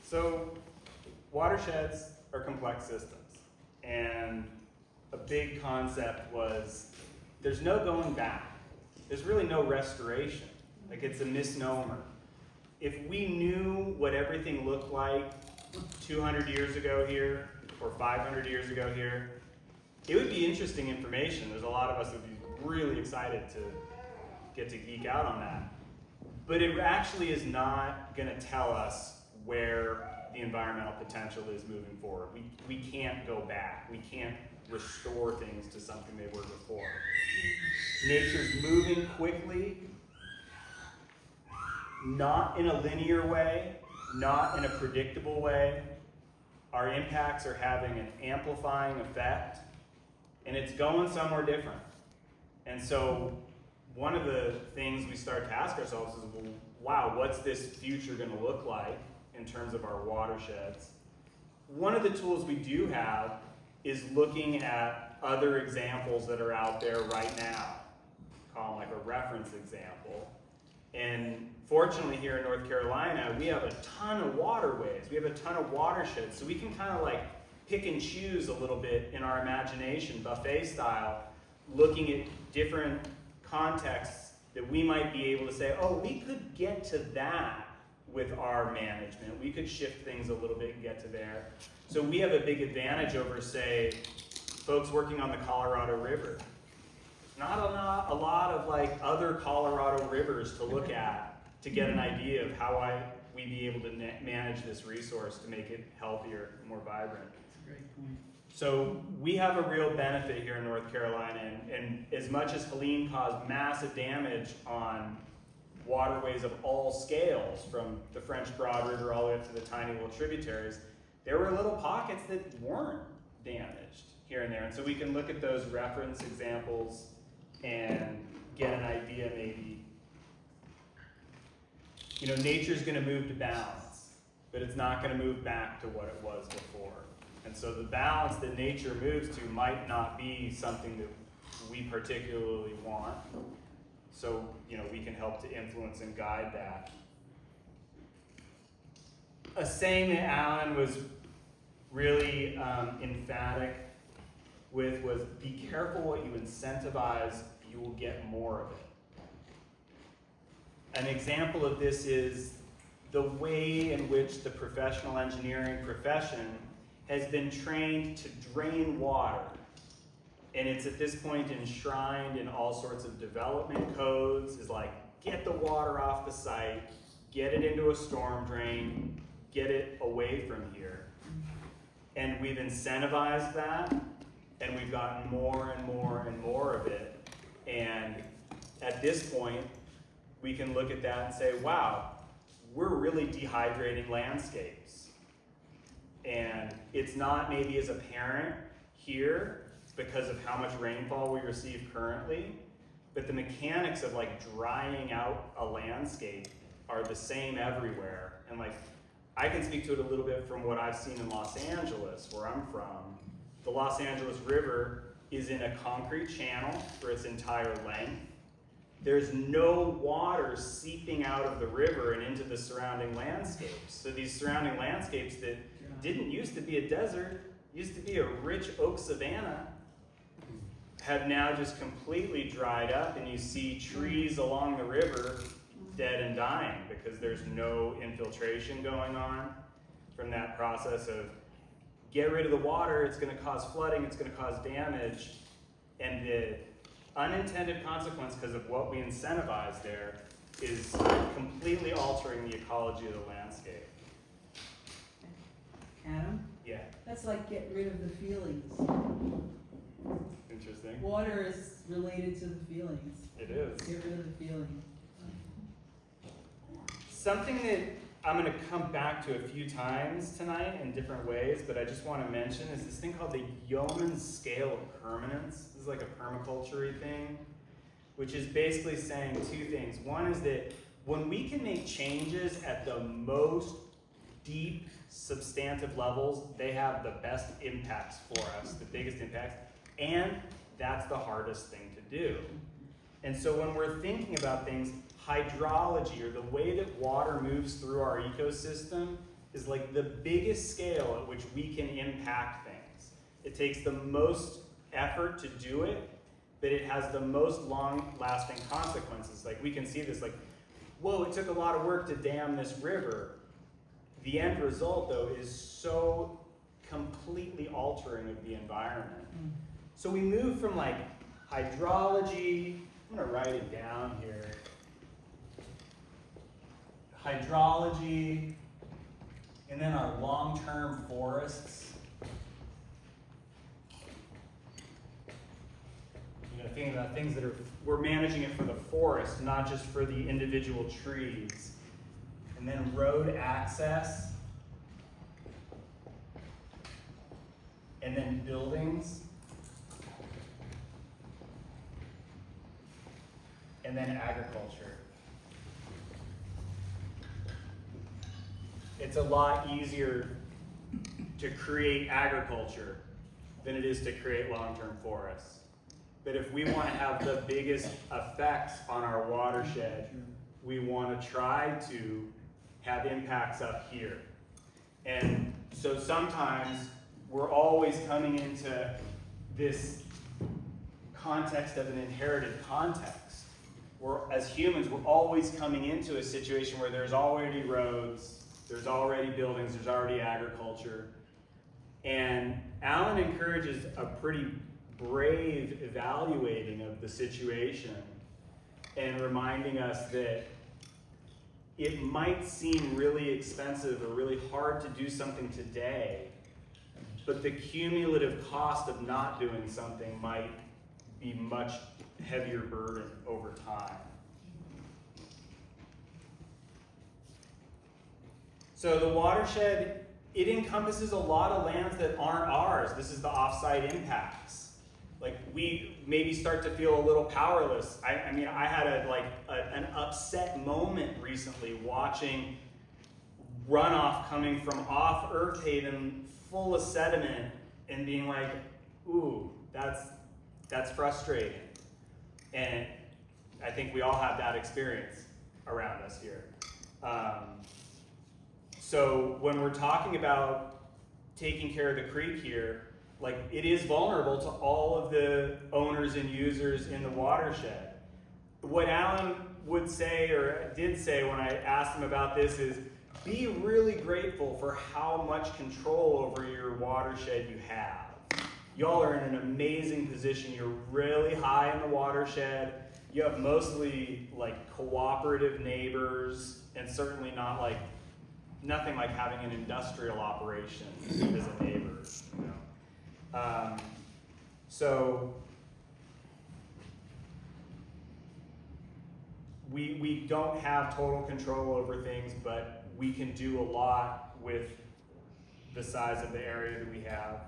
So watersheds are complex systems, and a big concept was there's no going back. There's really no restoration. Like, it's a misnomer. If we knew what everything looked like 200 years ago here, or 500 years ago here, it would be interesting information. There's a lot of us that would be really excited to get to geek out on that. But it actually is not going to tell us where the environmental potential is moving forward. We can't go back. We can't restore things to something they were before. Nature's moving quickly, not in a linear way, not in a predictable way. Our impacts are having an amplifying effect, and it's going somewhere different. And so one of the things we start to ask ourselves is, well, wow, what's this future going to look like in terms of our watersheds? One of the tools we do have is looking at other examples that are out there right now. Call them like a reference example. And fortunately here in North Carolina, we have a ton of waterways. We have a ton of watersheds. So we can kind of like pick and choose a little bit in our imagination, buffet style, looking at different contexts that we might be able to say, oh, we could get to that with our management. We could shift things a little bit and get to there. So we have a big advantage over, say, folks working on the Colorado River. Not a lot of like other Colorado rivers to look at to get an idea of how we be able to manage this resource to make it healthier, more vibrant. That's a great point. So we have a real benefit here in North Carolina, and as much as Helene caused massive damage on waterways of all scales, from the French Broad River all the way up to the tiny little tributaries, there were little pockets that weren't damaged here and there. And so we can look at those reference examples and get an idea maybe. You know, nature's gonna move to balance, but it's not gonna move back to what it was before. And so the balance that nature moves to might not be something that we particularly want. So, you know, we can help to influence and guide that. A saying that Alan was really emphatic with was, be careful what you incentivize, you will get more of it. An example of this is the way in which the professional engineering profession has been trained to drain water. And it's at this point enshrined in all sorts of development codes, is like, get the water off the site, get it into a storm drain, get it away from here. And we've incentivized that, and we've gotten more and more and more of it. And at this point, we can look at that and say, wow, we're really dehydrating landscapes. And it's not maybe as apparent here because of how much rainfall we receive currently, but the mechanics of like drying out a landscape are the same everywhere. And like, I can speak to it a little bit from what I've seen in Los Angeles, where I'm from. The Los Angeles River is in a concrete channel for its entire length. There's no water seeping out of the river and into the surrounding landscapes. So these surrounding landscapes that didn't used to be a desert, used to be a rich oak savanna, have now just completely dried up, and you see trees along the river dead and dying because there's no infiltration going on from that process of get rid of the water, it's going to cause flooding, it's going to cause damage, and the unintended consequence because of what we incentivize there is completely altering the ecology of the landscape. Adam? Yeah. That's like get rid of the feelings. Interesting. Water is related to the feelings. It is. Get rid of the feelings. Something that I'm going to come back to a few times tonight in different ways, but I just want to mention is this thing called the Yeoman's Scale of Permanence. This is like a permaculture thing, which is basically saying two things. One is that when we can make changes at the most deep, substantive levels, they have the best impacts for us, the biggest impacts, and that's the hardest thing to do. And so when we're thinking about things, hydrology, or the way that water moves through our ecosystem, is like the biggest scale at which we can impact things. It takes the most effort to do it, but it has the most long-lasting consequences. Like we can see this, like, whoa, it took a lot of work to dam this river. The end result, though, is so completely altering of the environment. So we move from like hydrology, I'm gonna write it down here. Hydrology, and then our long-term forests. You know, thinking about things that we're managing it for the forest, not just for the individual trees. And then road access. And then buildings. And then agriculture. It's a lot easier to create agriculture than it is to create long-term forests. But if we want to have the biggest effects on our watershed, we want to try to have impacts up here. And so sometimes we're always coming into this context of an inherited context. As humans, we're always coming into a situation where there's already roads, there's already buildings, there's already agriculture. And Alan encourages a pretty brave evaluating of the situation and reminding us that it might seem really expensive or really hard to do something today, but the cumulative cost of not doing something might be much heavier burden over time. So the watershed, it encompasses a lot of lands that aren't ours. This is the offsite impacts. Like we maybe start to feel a little powerless. I mean, I had an upset moment recently watching runoff coming from off Earth Haven full of sediment and being like, ooh, that's frustrating. And I think we all have that experience around us here. So when we're talking about taking care of the creek here, like it is vulnerable to all of the owners and users in the watershed. What Alan would say, or did say when I asked him about this, is be really grateful for how much control over your watershed you have. Y'all are in an amazing position. You're really high in the watershed. You have mostly like cooperative neighbors, and certainly nothing like having an industrial operation as a neighbor. You know? So we don't have total control over things, but we can do a lot with the size of the area that we have.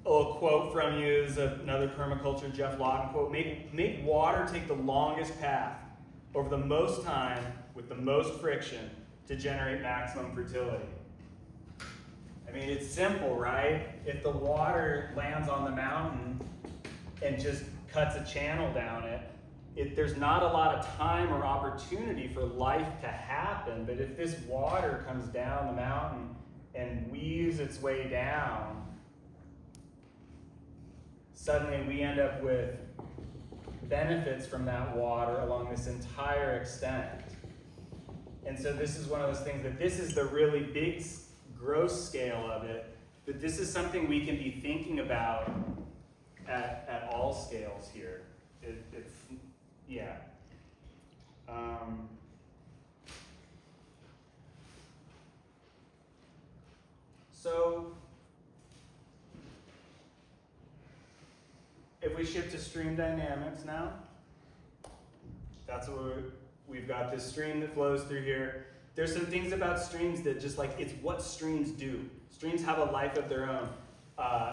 A little quote from you is another permaculture Jeff Lawton quote. Make water take the longest path over the most time with the most friction to generate maximum fertility. I mean, it's simple, right? If the water lands on the mountain and just cuts a channel down it, there's not a lot of time or opportunity for life to happen. But if this water comes down the mountain and weaves its way down, suddenly we end up with benefits from that water along this entire extent. And so this is one of those things that this is the really big, gross scale of it, but this is something we can be thinking about at all scales here. It's yeah. So if we shift to stream dynamics now, that's what we've got this stream that flows through here. There's some things about streams that just like, it's what streams do. Streams have a life of their own.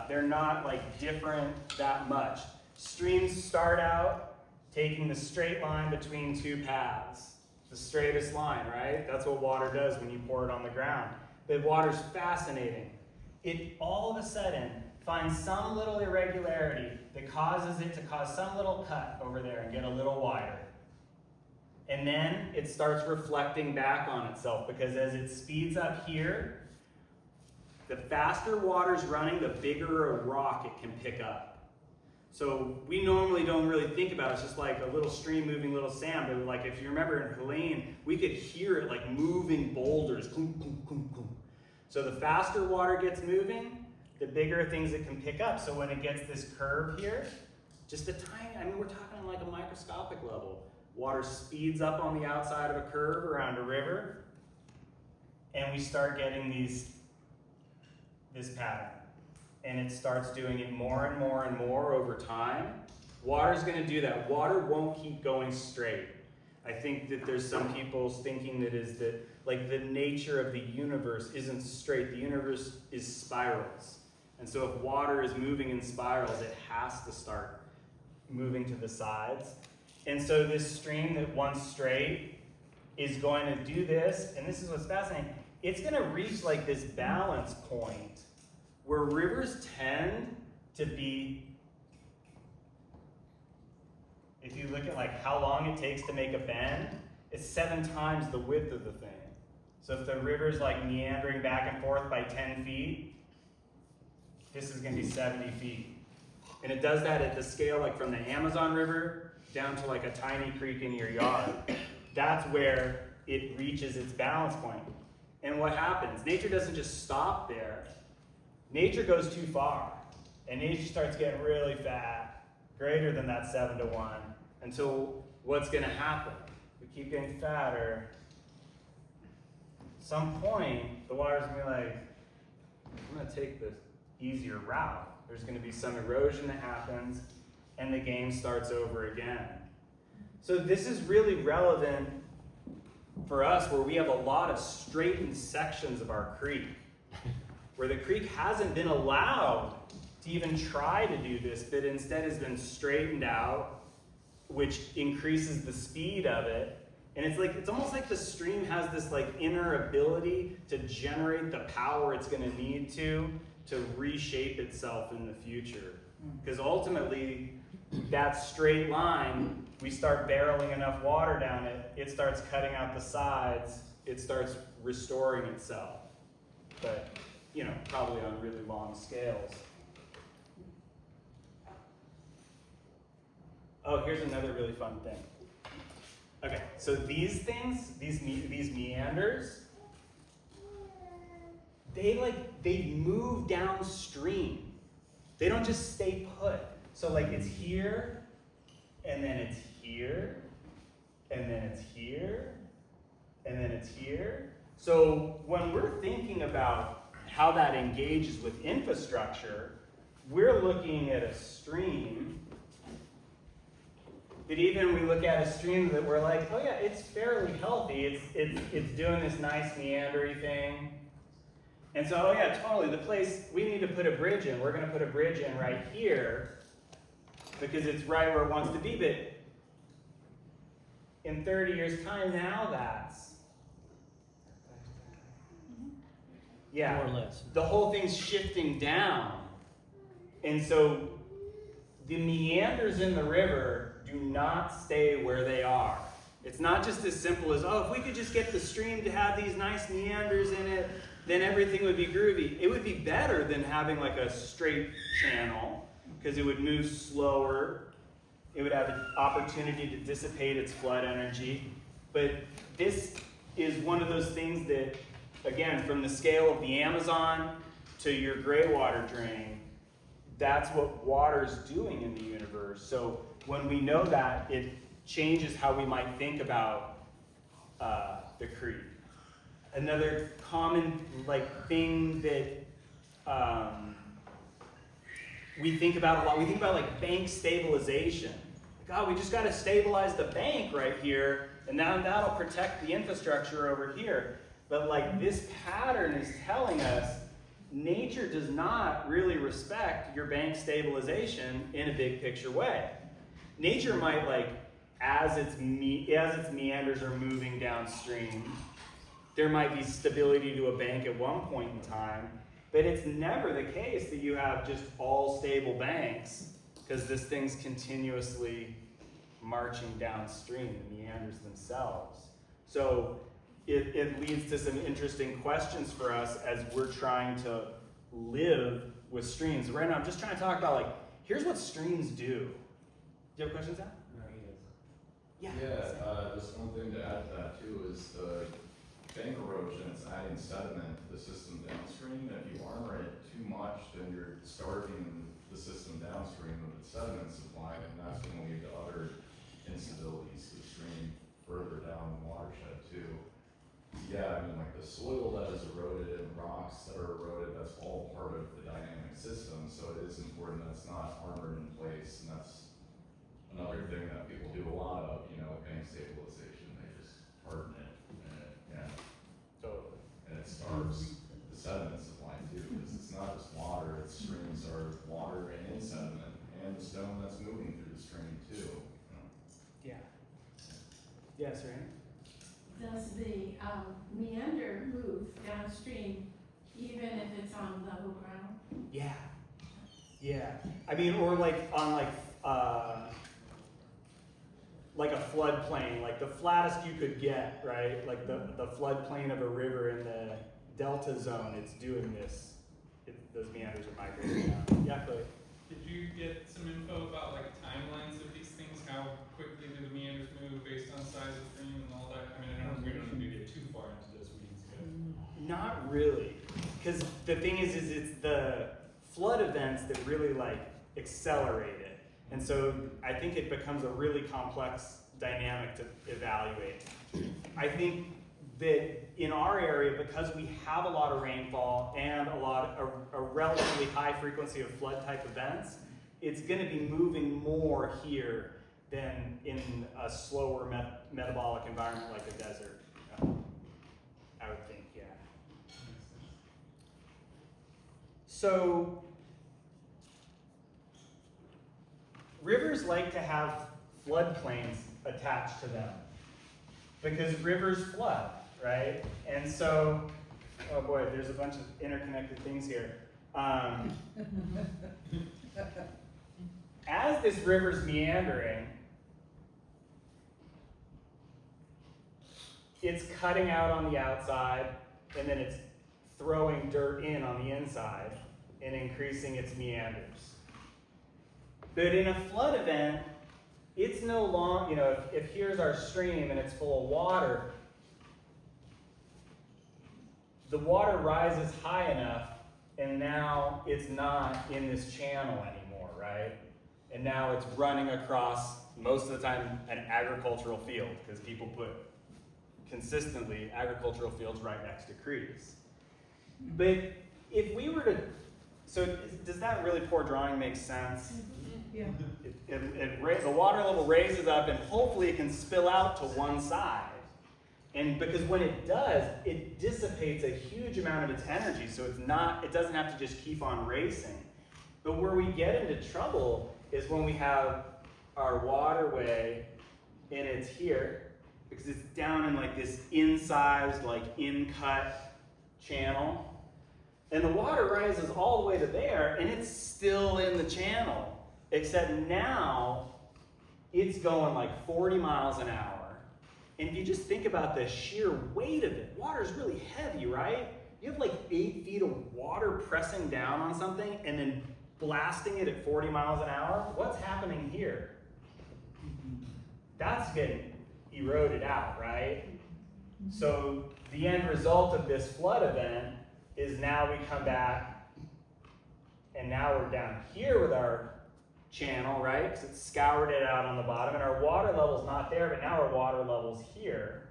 They're not like different that much. Streams start out taking the straight line between two paths. The straightest line, right? That's what water does when you pour it on the ground. But water's fascinating. It all of a sudden finds some little irregularity that causes it to cause some little cut over there and get a little wider. And then it starts reflecting back on itself, because as it speeds up here, the faster water's running, the bigger a rock it can pick up. So we normally don't really think about it. It's just like a little stream moving little sand. But like if you remember in Helene, we could hear it like moving boulders. Boom, boom, boom, boom. So the faster water gets moving, the bigger things it can pick up. So when it gets this curve here, just a tiny, I mean, we're talking on like a microscopic level. Water speeds up on the outside of a curve around a river, and we start getting this pattern. And it starts doing it more and more and more over time. Water's gonna do that. Water won't keep going straight. I think that there's some people's thinking that like the nature of the universe isn't straight. The universe is spirals. And so if water is moving in spirals, it has to start moving to the sides. And so this stream that once straight is going to do this, and this is what's fascinating, it's going to reach like this balance point where rivers tend to be, if you look at like how long it takes to make a bend, it's 7 times the width of the thing. So if the river's like meandering back and forth by 10 feet, this is going to be 70 feet. And it does that at the scale like from the Amazon River down to like a tiny creek in your yard. That's where it reaches its balance point. And what happens? Nature doesn't just stop there. Nature goes too far. And nature starts getting really fat, greater than that 7-to-1, until what's going to happen? We keep getting fatter. At some point, the water's going to be like, I'm going to take this easier route. There's going to be some erosion that happens, and the game starts over again. So this is really relevant for us, where we have a lot of straightened sections of our creek, where the creek hasn't been allowed to even try to do this, but instead has been straightened out, which increases the speed of it. And it's almost like the stream has this like inner ability to generate the power it's going to need to reshape itself in the future. Because ultimately, that straight line, we start barreling enough water down it, it starts cutting out the sides, it starts restoring itself. But, you know, probably on really long scales. Oh, here's another really fun thing. Okay, so these things, these meanders, they move downstream. They don't just stay put. So like it's here, and then it's here, and then it's here, and then it's here. So when we're thinking about how that engages with infrastructure, we're looking at a stream that even we look at a stream that we're like, oh yeah, it's fairly healthy. It's doing this nice meandery thing. And so, oh yeah, totally, the place, we need to put a bridge in. We're going to put a bridge in right here because it's right where it wants to be. But in 30 years' time, now yeah, more or less. The whole thing's shifting down. And so the meanders in the river do not stay where they are. It's not just as simple as, oh, if we could just get the stream to have these nice meanders in it, then everything would be groovy. It would be better than having like a straight channel, because it would move slower. It would have an opportunity to dissipate its flood energy. But this is one of those things that, again, from the scale of the Amazon to your gray water drain, that's what water's doing in the universe. So when we know that, it changes how we might think about the creek. Another common thing that we think about a lot, we think about like bank stabilization. Like, oh, we just got to stabilize the bank right here, and now that'll protect the infrastructure over here. But like this pattern is telling us, nature does not really respect your bank stabilization in a big picture way. Nature might, like, as its meanders are moving downstream, there might be stability to a bank at one point in time, but it's never the case that you have just all stable banks, because this thing's continuously marching downstream, the meanders themselves. So it leads to some interesting questions for us as we're trying to live with streams. Right now, I'm just trying to talk about, like, here's what streams do. Do you have questions, Al? No, he is. Yeah. Just one thing to add to that too is the bank erosion is adding sediment to the system downstream. If you armor it too much, then you're starving the system downstream of its sediment supply, and that's going to lead to other instabilities to the stream further down the watershed too. Yeah, I mean, like the soil that is eroded and rocks that are eroded, that's all part of the dynamic system. So it is important that it's not armored in place, and that's another thing that people do a lot of, bank stabilization. They just harden it, Totally. and it starves the sediment supply too, because it's not just water. Its streams are water and sediment, and the stone that's moving through the stream too. Yeah. Yes, Randy? Does the meander move downstream even if it's on level ground? Yeah. Yeah. I mean, or like on like a floodplain, like the flattest you could get, right? Like the floodplain of a river in the delta zone, it's doing this. Those meanders are migrating down. Yeah, Chloe? Did you get some info about like timelines of these things? How quickly do the meanders move based on size of stream and all that? I mean, I don't, we don't need to get too far into those weeds, but. Not really. Because the thing is it's the flood events that really like accelerate it. And so I think it becomes a really complex dynamic to evaluate. I think that in our area, because we have a lot of rainfall and a relatively high frequency of flood type events, it's going to be moving more here than in a slower metabolic environment like a desert. I would think, yeah. So rivers like to have floodplains attached to them because rivers flood, right? And so, oh boy, there's a bunch of interconnected things here. As this river's meandering, it's cutting out on the outside, and then it's throwing dirt in on the inside and increasing its meanders. But in a flood event, it's no longer, if here's our stream and it's full of water, the water rises high enough and now it's not in this channel anymore, right? And now it's running across, most of the time, an agricultural field, because people put consistently agricultural fields right next to creeks. But if we were to, so does that really poor drawing make sense? Yeah. The water level raises up and hopefully it can spill out to one side. And because when it does, it dissipates a huge amount of its energy, so it doesn't have to just keep on racing. But where we get into trouble is when we have our waterway and it's here, because it's down in like this incised, like in-cut channel. And the water rises all the way to there and it's still in the channel. Except now, it's going like 40 miles an hour. And if you just think about the sheer weight of it, water is really heavy, right? You have like 8 feet of water pressing down on something and then blasting it at 40 miles an hour. What's happening here? That's getting eroded out, right? So the end result of this flood event is now we come back and now we're down here with our channel, right? Because it scoured it out on the bottom and our water level's not there, but now our water level's here.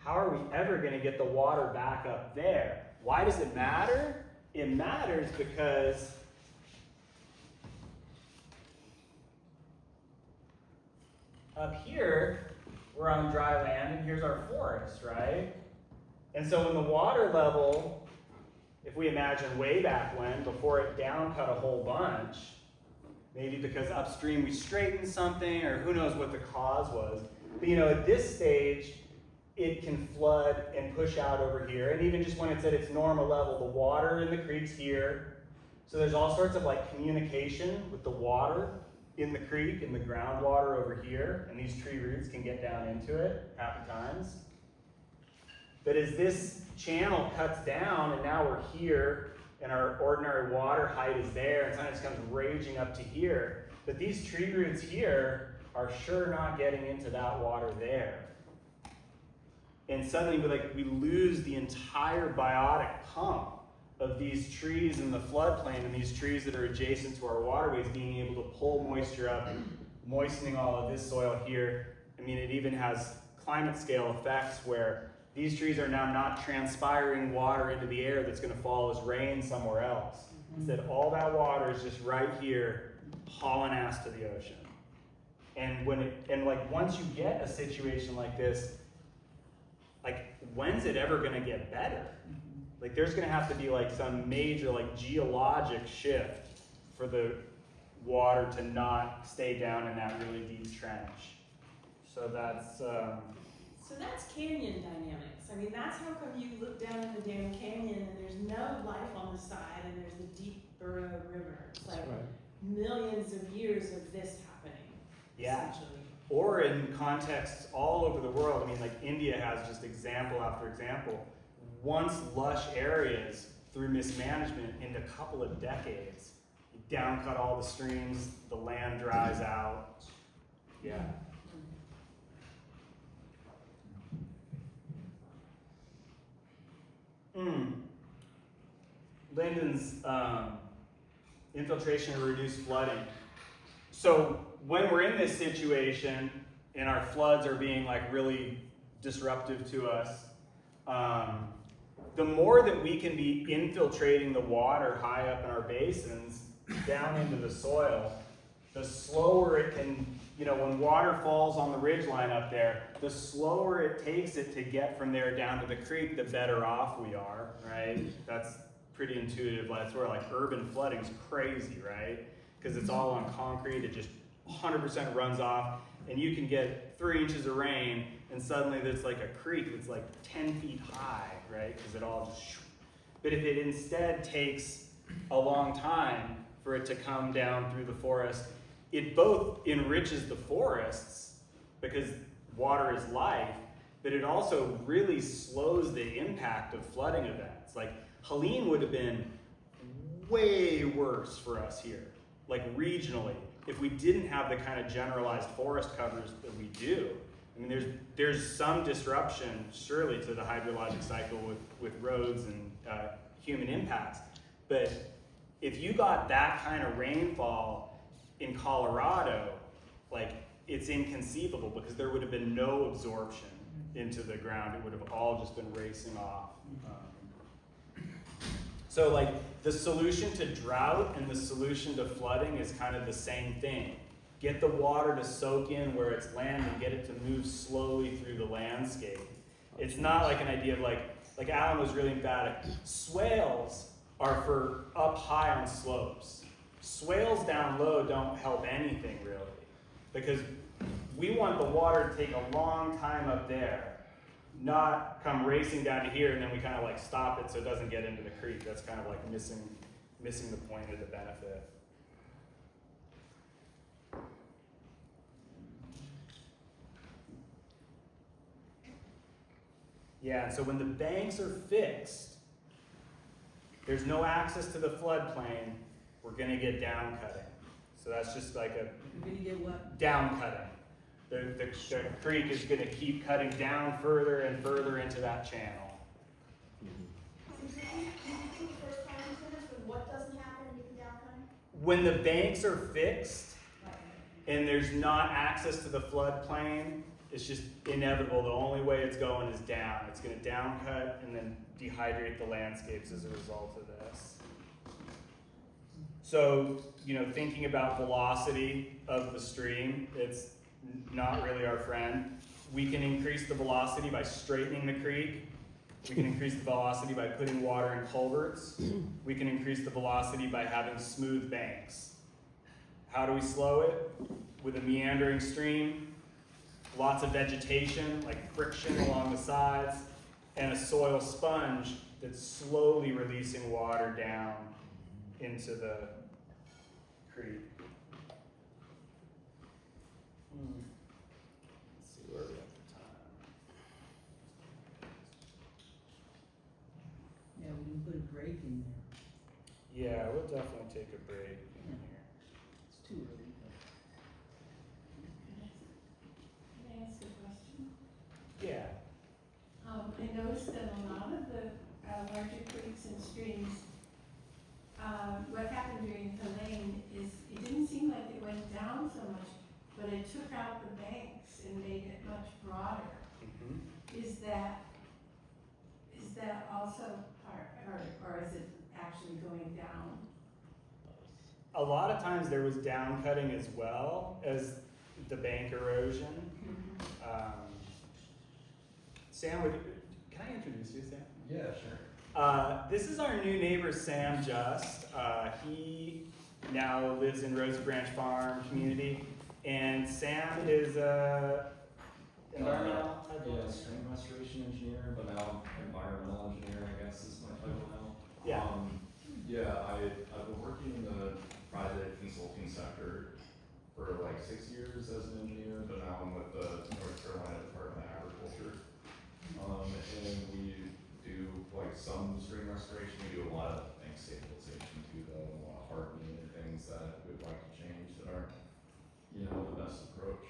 How are we ever going to get the water back up there? Why does it matter? It matters because up here, we're on dry land and here's our forest, right? And so when the water level, if we imagine way back when, before it down cut a whole bunch, maybe because upstream we straightened something, or who knows what the cause was. But at this stage, it can flood and push out over here. And even just when it's at its normal level, the water in the creek's here. So there's all sorts of like communication with the water in the creek, in the groundwater over here, and these tree roots can get down into it happy times. But as this channel cuts down, and now we're here, and our ordinary water height is there, and sometimes it comes raging up to here, but these tree roots here are sure not getting into that water there. And suddenly we lose the entire biotic pump of these trees in the floodplain and these trees that are adjacent to our waterways being able to pull moisture up, moistening all of this soil here. I mean, it even has climate scale effects where these trees are now not transpiring water into the air that's going to fall as rain somewhere else. Instead, all that water is just right here, hauling ass to the ocean. And once you get a situation like this, like, when's it ever going to get better? Like, there's going to have to be like some major geologic shift for the water to not stay down in that really deep trench. So that's So that's canyon dynamics. I mean, that's how come you look down in the damn canyon and there's no life on the side and there's the deep burrowed river. It's like millions of years of this happening. Yeah. Essentially. Or in contexts all over the world. I mean, like India has just example after example. Once lush areas through mismanagement in a couple of decades, you downcut all the streams, the land dries out. Yeah. Lyndon's infiltration and reduced flooding. So when we're in this situation and our floods are being really disruptive to us, the more that we can be infiltrating the water high up in our basins down into the soil, the slower it can, when water falls on the ridgeline up there, the slower it takes it to get from there down to the creek, the better off we are, right? That's pretty intuitive. That's where urban flooding is crazy, right? Because it's all on concrete, it just 100% runs off, and you can get 3 inches of rain, and suddenly there's a creek that's 10 feet high, right? Because it all just. But if it instead takes a long time for it to come down through the forest, it both enriches the forests because water is life, but it also really slows the impact of flooding events. Helene would have been way worse for us here, regionally, if we didn't have the kind of generalized forest covers that we do. I mean, there's some disruption, surely, to the hydrologic cycle with roads and human impacts. But if you got that kind of rainfall in Colorado, it's inconceivable because there would have been no absorption into the ground. It would have all just been racing off. So the solution to drought and the solution to flooding is kind of the same thing. Get the water to soak in where it's land and get it to move slowly through the landscape. It's not an idea of like Alan was really emphatic. Swales are for up high on slopes. Swales down low don't help anything really, because we want the water to take a long time up there, not come racing down to here and then we kind of stop it so it doesn't get into the creek. That's kind of missing the point of the benefit. Yeah, and so when the banks are fixed, there's no access to the floodplain, we're gonna get down cutting. So that's just You're gonna get what? down cutting. The creek is gonna keep cutting down further and further into that channel. What doesn't happen in the downtime? When the banks are fixed and there's not access to the floodplain, it's just inevitable. The only way it's going is down. It's gonna down cut and then dehydrate the landscapes as a result of this. So, thinking about velocity of the stream, it's not really our friend. We can increase the velocity by straightening the creek. We can increase the velocity by putting water in culverts. We can increase the velocity by having smooth banks. How do we slow it? With a meandering stream, lots of vegetation, friction along the sides, and a soil sponge that's slowly releasing water down into the creek. definitely take a break in here. It's too early, but. Can I ask a question? Yeah. I noticed that a lot of the larger creeks and streams, what happened during Helene is it didn't seem like it went down so much, but it took out the banks and made it much broader. Mm-hmm. Is that also part, or is it actually going down? A lot of times there was down cutting as well as the bank erosion. Sam, can I introduce you, Sam? Yeah, sure. This is our new neighbor, Sam Just. He now lives in Rosie Branch Farm community, and Sam is a environmental. Yeah, stream restoration engineer, but now environmental engineer, I guess is my title now. Yeah. Yeah, I've been working in the private consulting sector for like 6 years as an engineer, but now I'm with the North Carolina Department of Agriculture. And we do like some stream restoration, we do a lot of bank stabilization too, though, and a lot of hardening and things that we'd like to change that aren't, you know, the best approach.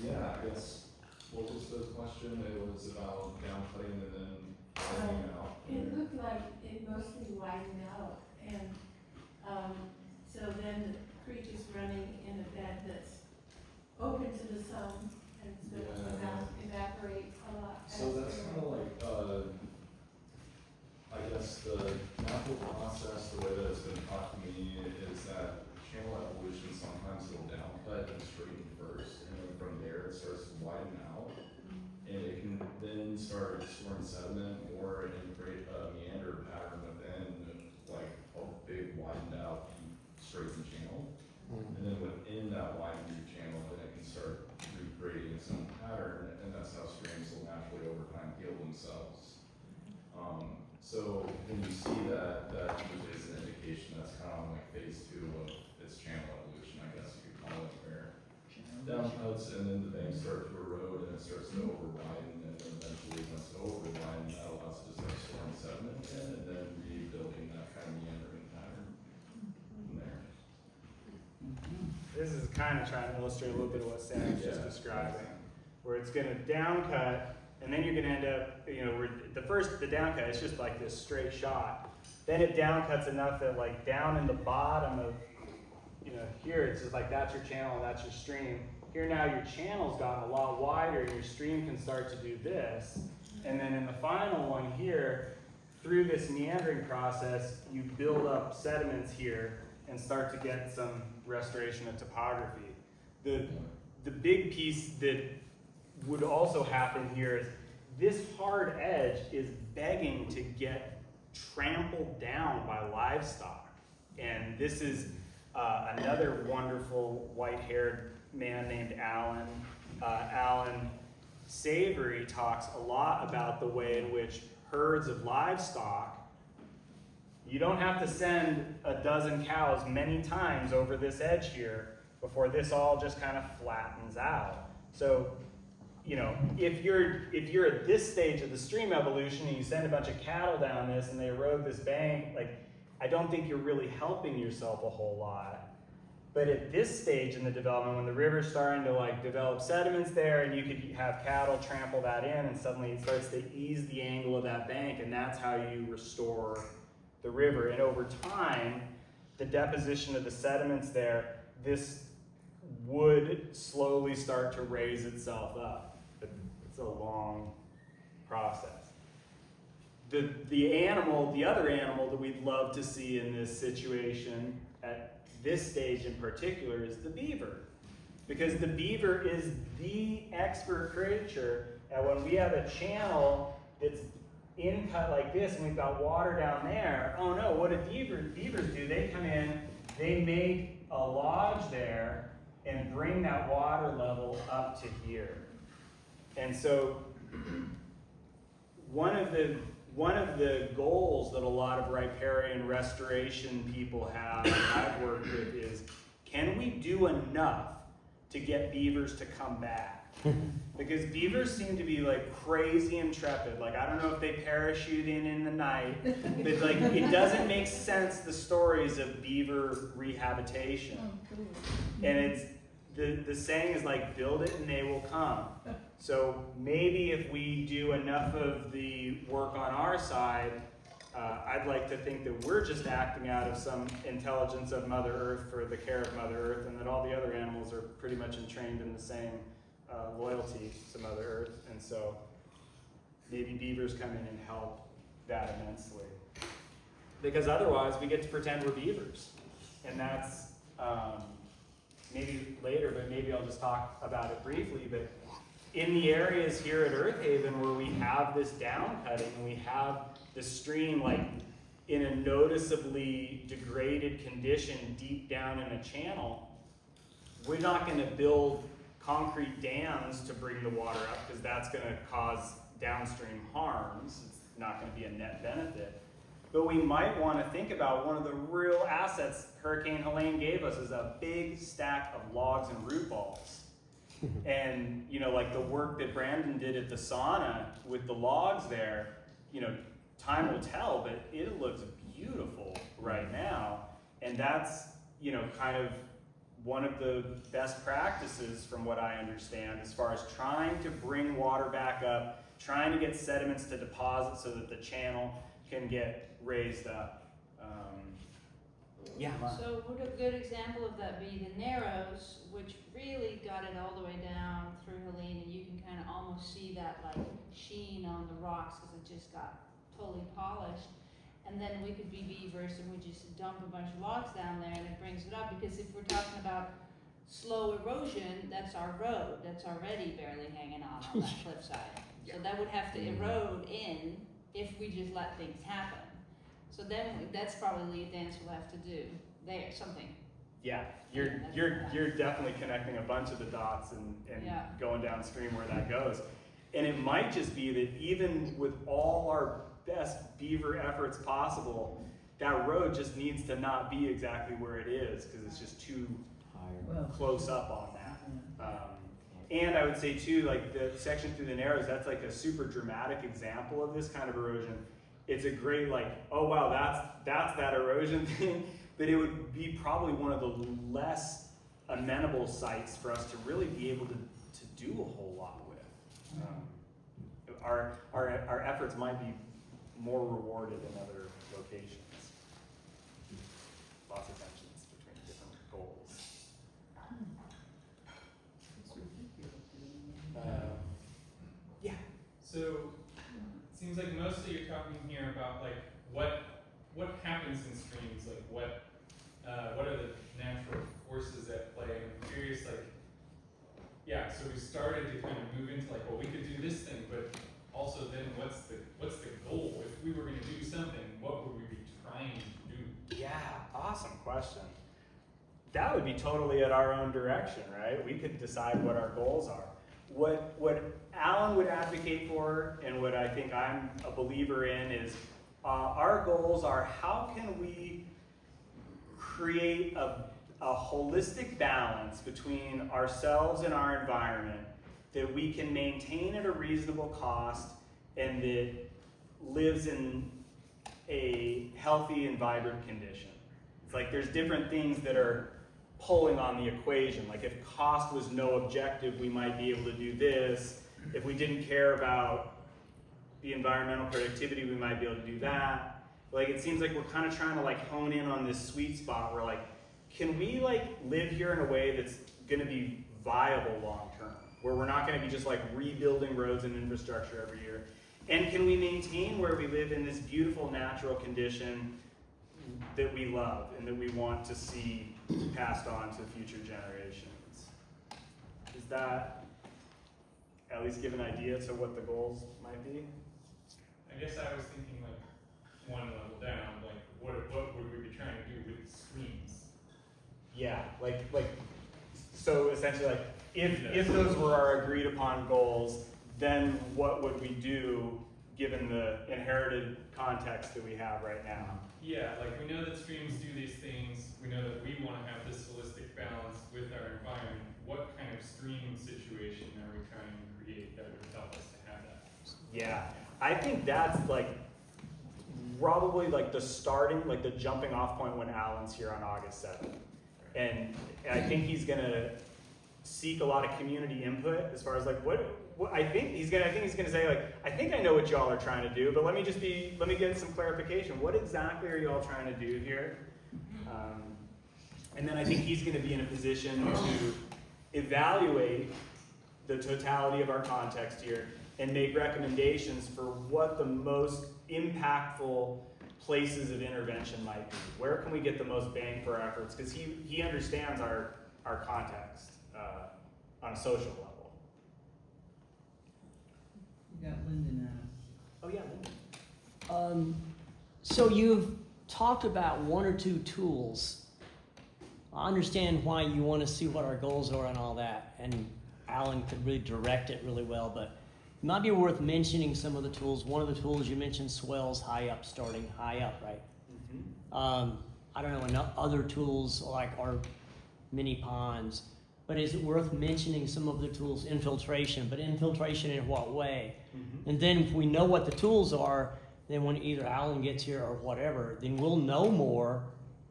Yeah, I guess, what was the question? It was about down cutting and then widening out. It looked like it mostly widened out, and, so then the creek is running in a bed that's open to the sun, and it's gonna evaporate a lot faster. So that's kind of like, I guess the natural process, the way that it's been taught to me is that channel evolution sometimes will down cut and straighten first, and then from there it starts to widen out. And it can then start storing sediment or and create a meander pattern within like a big widened out deep straightened channel. And then within that widened deep channel, then it can start recreating its own pattern, and that's how streams will naturally over time heal themselves. So when you see that, that usually is an indication that's kind of like phase 2 of its channel evolution, I guess you could call it, where down cuts and then the banks start to erode and it starts to over widen, and then eventually once it over widen, that allows it to start storing sediment again and then rebuilding that kind of meandering pattern from there. This is kind of trying to illustrate a little bit of what Sam's just Yeah. describing, where it's going to down cut, and then you're going to end up, you know, where the down cut, it's just like this straight shot. Then it down cuts enough that like down in the bottom of, you know, here it's just like that's your channel and that's your stream. Here now your channel's gotten a lot wider and your stream can start to do this. And then in the final one here, through this meandering process, you build up sediments here and start to get some restoration of topography. The big piece that would also happen here is this hard edge is begging to get trampled down by livestock. And this is another wonderful white-haired man named Alan. Alan Savory talks a lot about the way in which herds of livestock, you don't have to send a dozen cows many times over this edge here before this all just kind of flattens out. So, you know, if you're at this stage of the stream evolution and you send a bunch of cattle down this and they erode this bank, like, I don't think you're really helping yourself a whole lot. But at this stage in the development, when the river's starting to like develop sediments there and you could have cattle trample that in, and suddenly it starts to ease the angle of that bank, and that's how you restore the river. And over time, the deposition of the sediments there, this would slowly start to raise itself up. But it's a long process. The other animal that we'd love to see in this situation at this stage in particular is the beaver. Because the beaver is the expert creature, and when we have a channel that's in cut like this and we've got water down there, oh no, what do beavers do? They come in, they make a lodge there and bring that water level up to here. And so one of the goals that a lot of riparian restoration people have, that I've worked with, is can we do enough to get beavers to come back. Because beavers seem to be like crazy intrepid. Like, I don't know if they parachute in the night, but like, it doesn't make sense, the stories of beaver rehabilitation. And it's, the saying is like, build it and they will come. So maybe if we do enough of the work on our side, I'd like to think that we're just acting out of some intelligence of Mother Earth for the care of Mother Earth, and that all the other animals are pretty much entrained in the same loyalty to Mother Earth. And so maybe beavers come in and help that immensely. Because otherwise we get to pretend we're beavers. And that's maybe later, but maybe I'll just talk about it briefly. But in the areas here at Earth Haven where we have this down cutting and we have the stream like in a noticeably degraded condition deep down in a channel, we're not going to build concrete dams to bring the water up, because that's going to cause downstream harms. It's not going to be a net benefit. But we might want to think about one of the real assets Hurricane Helene gave us is a big stack of logs and root balls. And, you know, like the work that Brandon did at the sauna with the logs there, you know, time will tell, but it looks beautiful right now. And that's, you know, kind of one of the best practices from what I understand as far as trying to bring water back up, trying to get sediments to deposit so that the channel can get raised up. Yeah. So would a good example of that be the Narrows, which really got it all the way down through Helene, and you can kind of almost see that like sheen on the rocks because it just got totally polished. And then we could be beavers and we just dump a bunch of logs down there and it brings it up, because if we're talking about slow erosion, that's our road that's already barely hanging on that cliffside. So that would have to erode in if we just let things happen. So then that's probably a dance we'll have to do there, something. Yeah, you're definitely connecting a bunch of the dots and Yeah. going downstream where that goes. And it might just be that even with all our best beaver efforts possible, that road just needs to not be exactly where it is, because it's just too close up on that. And I would say too, like the section through the Narrows, that's like a super dramatic example of this kind of erosion. It's a great like, oh wow, that's that erosion thing, but it would be probably one of the less amenable sites for us to really be able to do a whole lot with. Our efforts might be more rewarded in other locations. Lots of tensions between different goals. Yeah. So it seems like mostly you're talking here about like what happens in streams, like what are the natural forces at play. And I'm curious, like, yeah, so we started to kind of move into like, well, we could do this thing, but also then what's the goal? If we were going to do something, what would we be trying to do? Yeah, awesome question. That would be totally at our own direction, right? We could decide what our goals are. What Alan would advocate for, and what I think I'm a believer in, is our goals are how can we create a holistic balance between ourselves and our environment that we can maintain at a reasonable cost and that lives in a healthy and vibrant condition. It's like there's different things that are pulling on the equation. Like if cost was no objective, we might be able to do this. If we didn't care about the environmental productivity, we might be able to do that. Like it seems like we're kind of trying to like hone in on this sweet spot where like, can we like live here in a way that's gonna be viable long term? Where we're not gonna be just like rebuilding roads and infrastructure every year. And can we maintain where we live in this beautiful natural condition that we love and that we want to see passed on to future generations? Does that at least give an idea to what the goals might be? I guess I was thinking like one level down, like what would we be trying to do with streams? Yeah, like so essentially like if those were our agreed upon goals, then what would we do given the inherited context that we have right now? Yeah, like we know that streams do these things, we know that we want to have this holistic balance with our environment. What kind of stream situation are we trying to create that would help us to have that? Yeah, I think that's like probably like the starting, like the jumping off point when Alan's here on August 7th. And I think he's gonna seek a lot of community input as far as like what I think he's gonna say like, I think I know what y'all are trying to do, but let me get some clarification. What exactly are y'all trying to do here? And then I think he's gonna be in a position to evaluate the totality of our context here and make recommendations for what the most impactful places of intervention might be. Where can we get the most bang for our efforts? Because he understands our context on a social level. You got Lyndon Oh yeah. So you've talked about one or two tools. I understand why you want to see what our goals are and all that, and Alan could really direct it really well, but it might be worth mentioning some of the tools. One of the tools you mentioned, swells high up, starting high up, right? Mm-hmm. I don't know, other tools like our mini ponds, but is it worth mentioning some of the tools? Infiltration, but infiltration in what way? Mm-hmm. And then if we know what the tools are, then when either Alan gets here or whatever, then we'll know more,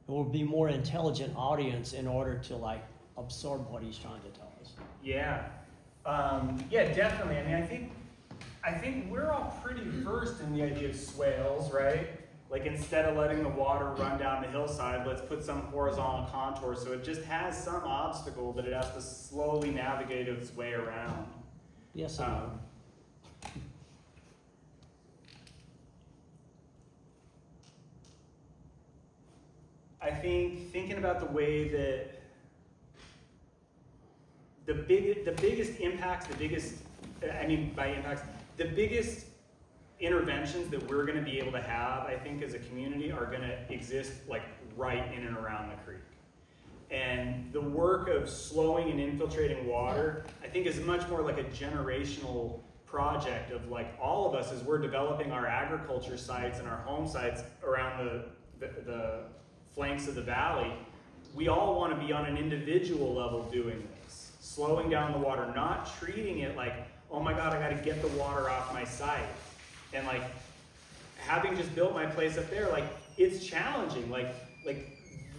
and we'll be more intelligent audience in order to like absorb what he's trying to tell us. Yeah. Yeah, definitely. I mean, I think we're all pretty versed in the idea of swales, right? Like instead of letting the water run down the hillside, let's put some horizontal contour so it just has some obstacle that it has to slowly navigate its way around. Yes, I know. I think thinking about the way that the biggest impacts, the biggest interventions that we're going to be able to have, I think, as a community are going to exist like right in and around the creek. And the work of slowing and infiltrating water, I think, is much more like a generational project of like all of us as we're developing our agriculture sites and our home sites around the flanks of the valley. We all want to be on an individual level doing this, slowing down the water, not treating it like, oh my God, I got to get the water off my site. And like having just built my place up there, like it's challenging. Like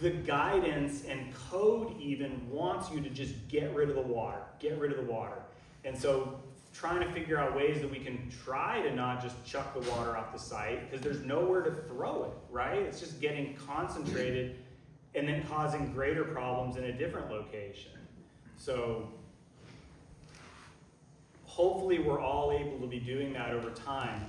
the guidance and code even wants you to just get rid of the water. And so trying to figure out ways that we can try to not just chuck the water off the site because there's nowhere to throw it, right? It's just getting concentrated and then causing greater problems in a different location. So hopefully we're all able to be doing that over time.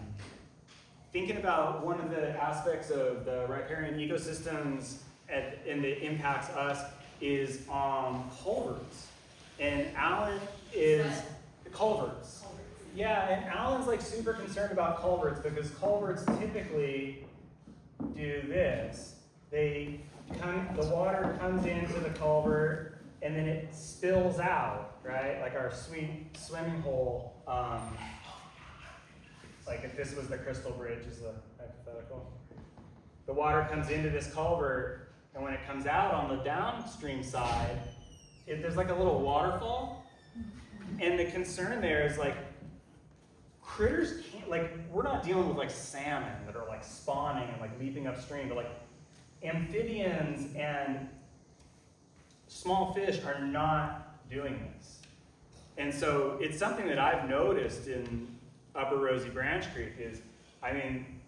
Thinking about one of the aspects of the riparian ecosystems and that impacts us is culverts. And Alan is culverts. Yeah, and Alan's like super concerned about culverts because culverts typically do this. The water comes into the culvert and then it spills out, right? Like our sweet swimming hole. Like if this was the Crystal Bridge is the hypothetical. The water comes into this culvert, and when it comes out on the downstream side, there's like a little waterfall. And the concern there is like critters can't, like we're not dealing with like salmon that are like spawning and like leaping upstream, but like amphibians and small fish are not doing this. And so it's something that I've noticed in Upper Rosie Branch Creek is, I mean,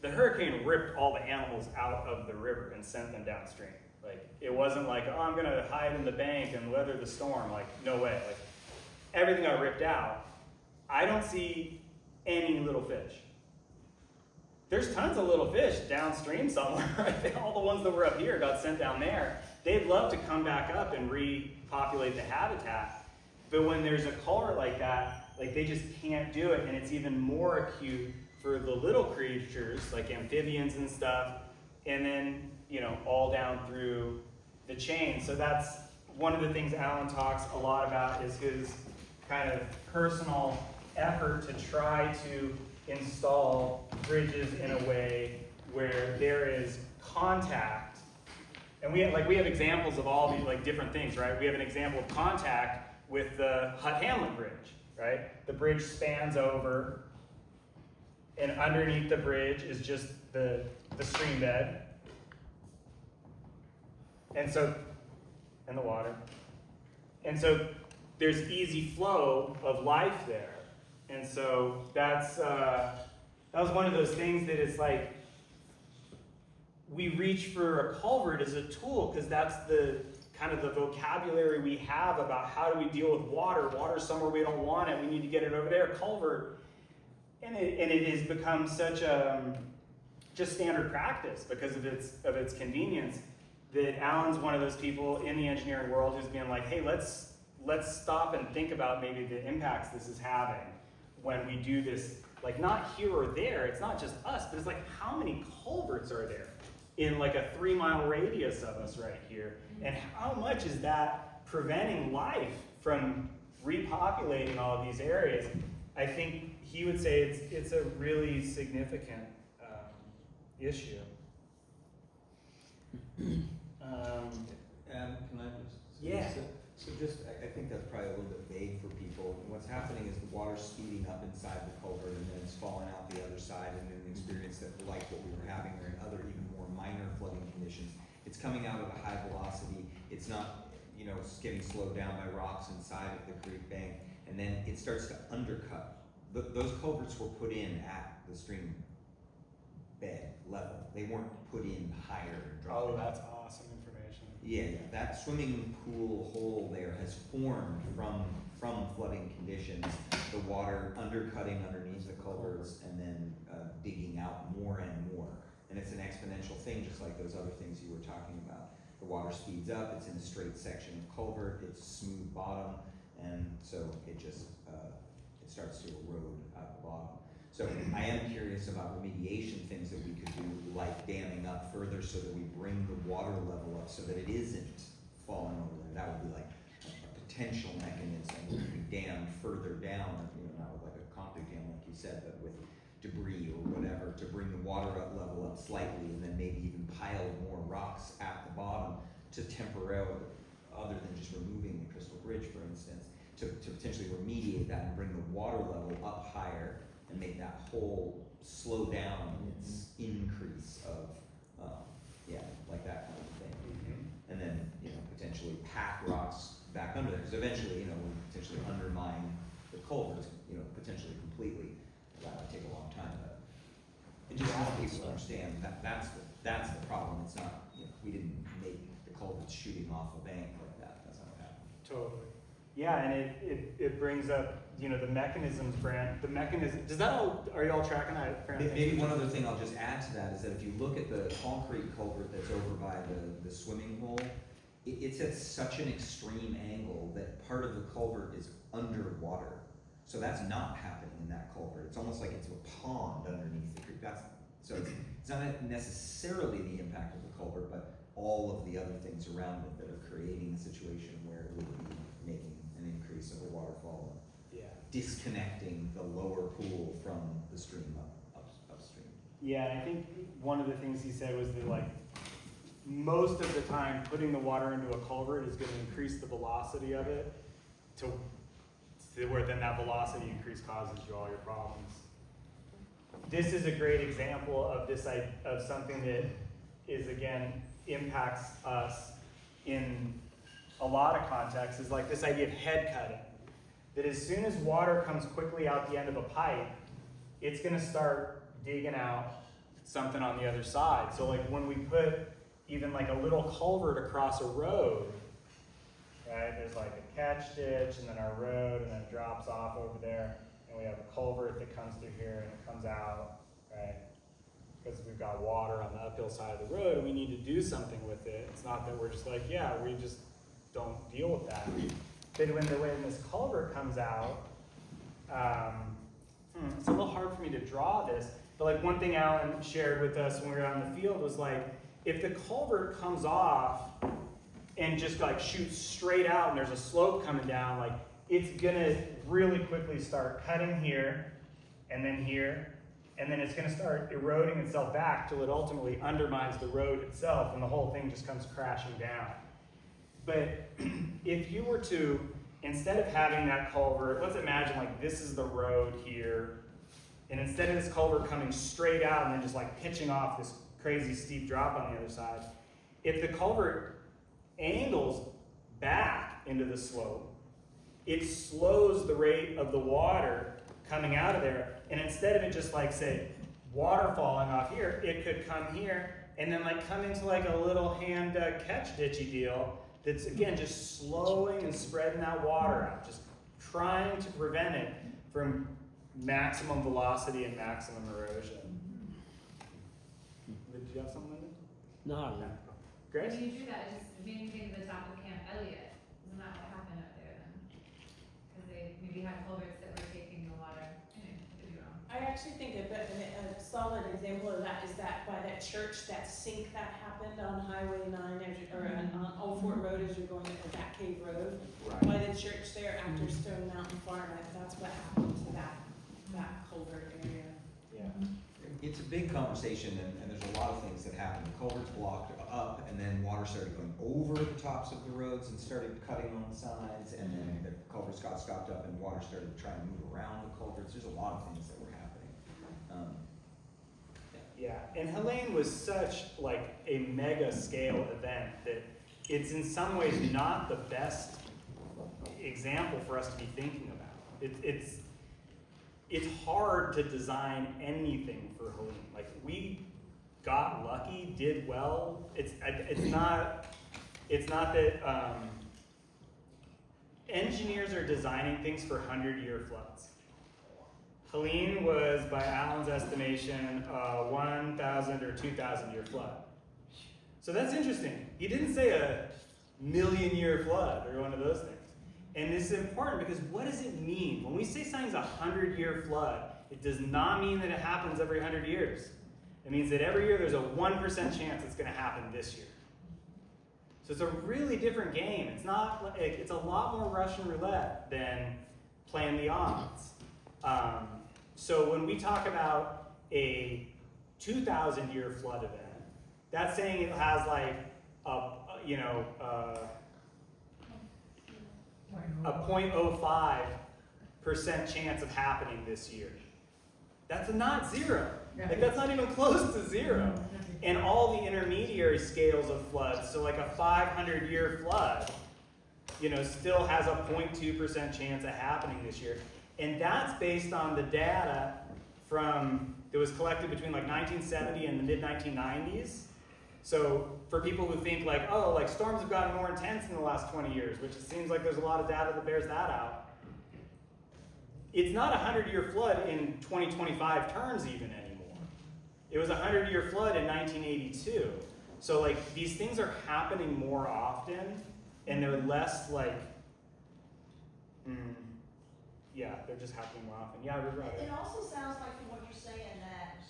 the hurricane ripped all the animals out of the river and sent them downstream. Like, it wasn't like, oh, I'm gonna hide in the bank and weather the storm. Like, no way. Like, everything got ripped out. I don't see any little fish. There's tons of little fish downstream somewhere, right? All the ones that were up here got sent down there. They'd love to come back up and repopulate the habitat. But when there's a culvert like that, like they just can't do it, and it's even more acute for the little creatures, like amphibians and stuff, and then, all down through the chain. So that's one of the things Alan talks a lot about is his kind of personal effort to try to install bridges in a way where there is contact. And we have examples of all these like different things, right? We have an example of contact with the Hutt-Hamlet Bridge, right? The bridge spans over, and underneath the bridge is just the stream bed. And the water. And so there's easy flow of life there. And so that was one of those things that it's like, we reach for a culvert as a tool because that's the kind of the vocabulary we have about how do we deal with water. Water's somewhere we don't want it. We need to get it over there. Culvert, and it has become such a just standard practice because of its convenience. That Alan's one of those people in the engineering world who's been like, hey, let's stop and think about maybe the impacts this is having when we do this. Like not here or there. It's not just us, but it's like how many culverts are there in like a 3-mile radius of us right here, and how much is that preventing life from repopulating all of these areas? I think he would say it's a really significant issue. Can I just? Yeah. So just, I think that's probably a little bit vague for people. What's happening is the water's speeding up inside the culvert and then it's falling out the other side, and in an experience that like what we were having or in other even more minor flooding conditions, it's coming out at a high velocity. It's not, it's getting slowed down by rocks inside of the creek bank, and then it starts to undercut. Those culverts were put in at the stream bed level. They weren't put in higher and dropping. Oh, that's awesome information. Yeah, that swimming pool hole there has formed from flooding conditions, the water undercutting underneath the culverts and then digging out more and more. And it's an exponential thing, just like those other things you were talking about. The water speeds up, it's in a straight section of culvert, it's smooth bottom, and so it just, it starts to erode out the bottom. So I am curious about remediation things that we could do, like damming up further so that we bring the water level up so that it isn't falling over there. That would be like a potential mechanism where we dam further down, not with like a concrete dam like you said, but with debris or whatever to bring the water level up slightly, and then maybe even pile more rocks at the bottom to temporarily, other than just removing the Crystal Bridge, for instance, to potentially remediate that and bring the water level up higher and make that hole slow down its increase of, like that kind of thing. And then, potentially pack rocks back under there, because eventually, we potentially undermine the culverts, potentially completely. That would take a long time, but it just helps people understand that that's the problem. It's not, we didn't make the culverts shooting off a bank like that. That's not what happened. Totally. Yeah, and it brings up, the mechanisms, Brant. The mechanism, are you all tracking that? Maybe one other thing I'll just add to that is that if you look at the concrete culvert that's over by the swimming hole, it's at such an extreme angle that part of the culvert is underwater. So that's not happening in that culvert. It's almost like it's a pond underneath the creek. It's not necessarily the impact of the culvert, but all of the other things around it that are creating a situation where it would be making an increase of a waterfall. Yeah. Disconnecting the lower pool from the stream upstream. Yeah, and I think one of the things he said was that most of the time putting the water into a culvert is going to increase the velocity of it to where then that velocity increase causes you all your problems. This is a great example of of something that is, again, impacts us in a lot of contexts, is like this idea of head cutting. That as soon as water comes quickly out the end of a pipe, it's going to start digging out something on the other side. So when we put even a little culvert across a road, right, there's a catch ditch and then our road, and then it drops off over there, and we have a culvert that comes through here and it comes out, right? Because we've got water on the uphill side of the road and we need to do something with it. It's not that we're just we just don't deal with that. But when this culvert comes out, it's a little hard for me to draw this, but one thing Alan shared with us when we were out in the field was if the culvert comes off and just shoots straight out and there's a slope coming down, it's gonna really quickly start cutting here and then here, and then it's gonna start eroding itself back till it ultimately undermines the road itself and the whole thing just comes crashing down. But if you were to instead of having that culvert, let's imagine like this is the road here, and instead of this culvert coming straight out and then just like pitching off this crazy steep drop on the other side, if the culvert angles back into the slope, it slows the rate of the water coming out of there, and instead of it just like say water falling off here, it could come here and then like come into like a little hand catch ditchy deal that's again just slowing and spreading that water out, just trying to prevent it from maximum velocity and maximum erosion. Did you have something, Linda? No, no. Grace? When you do that, it just made me think of the top of Camp Elliott. Isn't that what happened up there then? Because they maybe had culverts that were taking the water. Anyway, I could be wrong. I actually think a solid example of that is that by that church, that sink that happened on Highway 9, on Old Fort Road as you're going to Bat Cave Road. By the church there after Stone Mountain Farm, that's what happened to that culvert area. Yeah. It's a big conversation, and there's a lot of things that happen. The culverts blocked up, and then water started going over the tops of the roads and started cutting on the sides, and then the culverts got stopped up and water started trying to move around the culverts. There's a lot of things that were happening. Yeah, and Helene was such like a mega scale event that it's in some ways not the best example for us to be thinking about. It's hard to design anything for Helene. Like we got lucky, did well. It's not that engineers are designing things for 100-year floods. Helene was, by Alan's estimation, a 1,000 or 2,000-year flood. So that's interesting. He didn't say a million-year flood or one of those things. And this is important because what does it mean? When we say something's a 100-year flood, it does not mean that it happens every 100 years. It means that every year there's a 1% chance it's going to happen this year. So it's a really different game. It's a lot more Russian roulette than playing the odds. So when we talk about a 2,000-year flood event, that's saying it has like a 0.05% chance of happening this year. That's not zero. Like that's not even close to zero. And all the intermediary scales of floods, so like a 500-year flood, still has a 0.2% chance of happening this year. And that's based on the data that was collected between like 1970 and the mid-1990s. So for people who think like, oh, like storms have gotten more intense in the last 20 years, which it seems like there's a lot of data that bears that out. It's not a 100-year flood in 2025 terms even anymore. It was a 100-year flood in 1982. So like these things are happening more often and they're less like, they're just happening more often. Yeah, we're right. It also sounds like from what you're saying that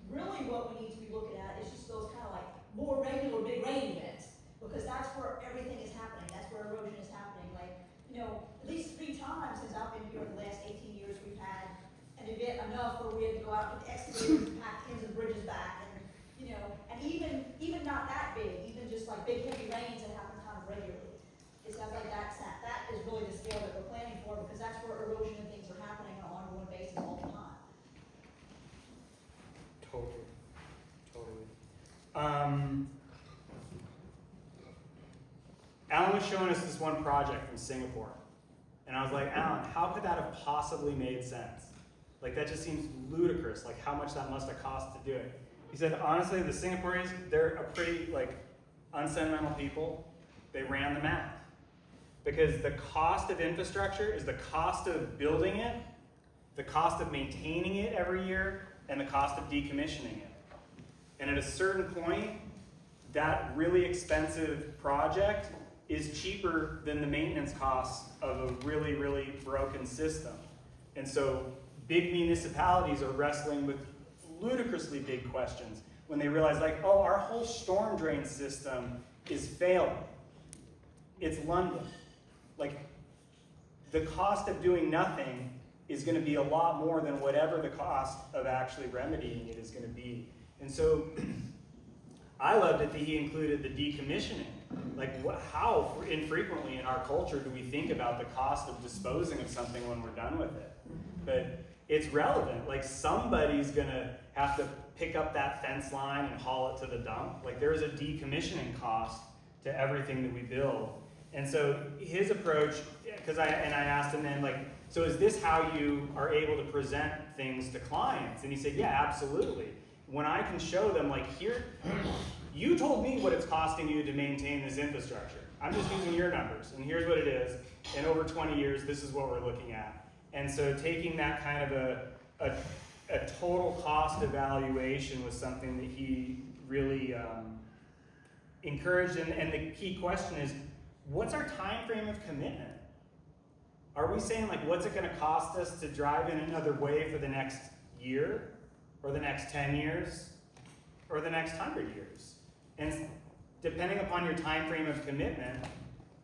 really what we need to be looking at is just those kind of like more regular big rain events, because that's where everything is happening. That's where erosion is happening. Like, at least 3 times since I've been here in the last 18 years, we've had an event enough where we had to go out with excavators and pack ends of bridges back, and and even not that big, even just like big heavy rains that happen kind of regularly. It sounds like that is really the scale that we're planning for, because that's where erosion and things are happening on an ongoing basis all the time. Totally. Alan was showing us this one project from Singapore. And I was like, Alan, how could that have possibly made sense? Like, that just seems ludicrous, like how much that must have cost to do it. He said, honestly, the Singaporeans, they're a pretty, unsentimental people. They ran the math. Because the cost of infrastructure is the cost of building it, the cost of maintaining it every year, and the cost of decommissioning it. And at a certain point, that really expensive project is cheaper than the maintenance costs of a really, really broken system. And so big municipalities are wrestling with ludicrously big questions when they realize our whole storm drain system is failing. It's London. The cost of doing nothing is going to be a lot more than whatever the cost of actually remedying it is going to be. And so I loved it that he included the decommissioning. Like, how infrequently in our culture do we think about the cost of disposing of something when we're done with it? But it's relevant. Like, somebody's gonna have to pick up that fence line and haul it to the dump. Like, there's a decommissioning cost to everything that we build. And so his approach, because I asked him then, like, so is this how you are able to present things to clients? And he said, yeah, absolutely. When I can show them, like, here, you told me what it's costing you to maintain this infrastructure. I'm just using your numbers, and here's what it is. And over 20 years, this is what we're looking at. And so taking that kind of a total cost evaluation was something that he really encouraged. And the key question is, what's our time frame of commitment? Are we saying, like, what's it going to cost us to drive in another wave for the next year, or the next 10 years, or the next 100 years? And depending upon your time frame of commitment,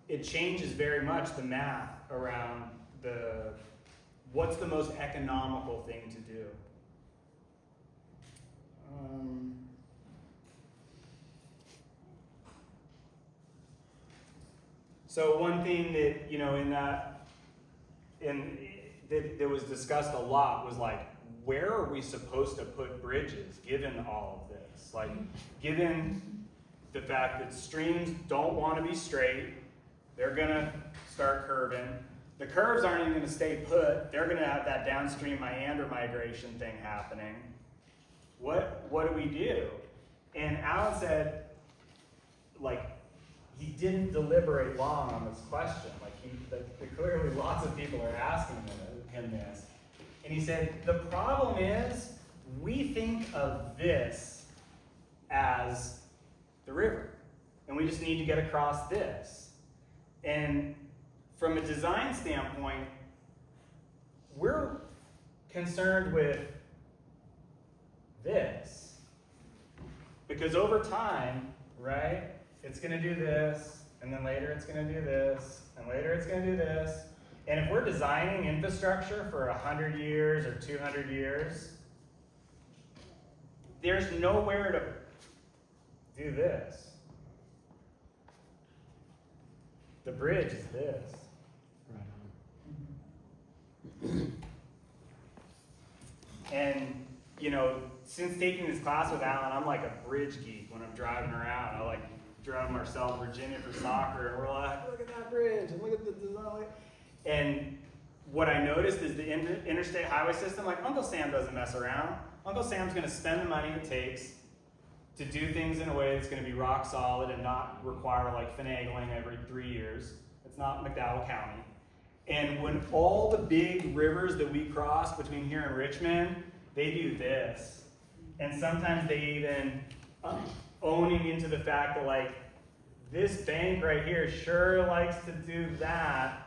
it changes very much the math around what's the most economical thing to do. So one thing that, you know, that was discussed a lot was, like, where are we supposed to put bridges given all of this? Like, given the fact that streams don't want to be straight, they're gonna start curving. The curves aren't even gonna stay put. They're gonna have that downstream meander migration thing happening. What do we do? And Alan said, like, he didn't deliberate long on this question. Like, clearly lots of people are asking him this. And he said, the problem is, we think of this as the river, and we just need to get across this. And from a design standpoint, we're concerned with this. Because over time, right, it's gonna do this, and then later it's gonna do this, and later it's gonna do this. And if we're designing infrastructure for 100 years or 200 years, there's nowhere to do this. The bridge is this. And, you know, since taking this class with Alan, I'm like a bridge geek when I'm driving around. I like drove Marcel, Virginia for soccer, and we're like, look at that bridge, and look at the design. And what I noticed is the interstate highway system, like, Uncle Sam doesn't mess around. Uncle Sam's gonna spend the money it takes to do things in a way that's gonna be rock solid and not require, like, finagling every 3 years. It's not McDowell County. And when all the big rivers that we cross between here and Richmond, they do this. And sometimes they even, owning into the fact that, like, this bank right here sure likes to do that,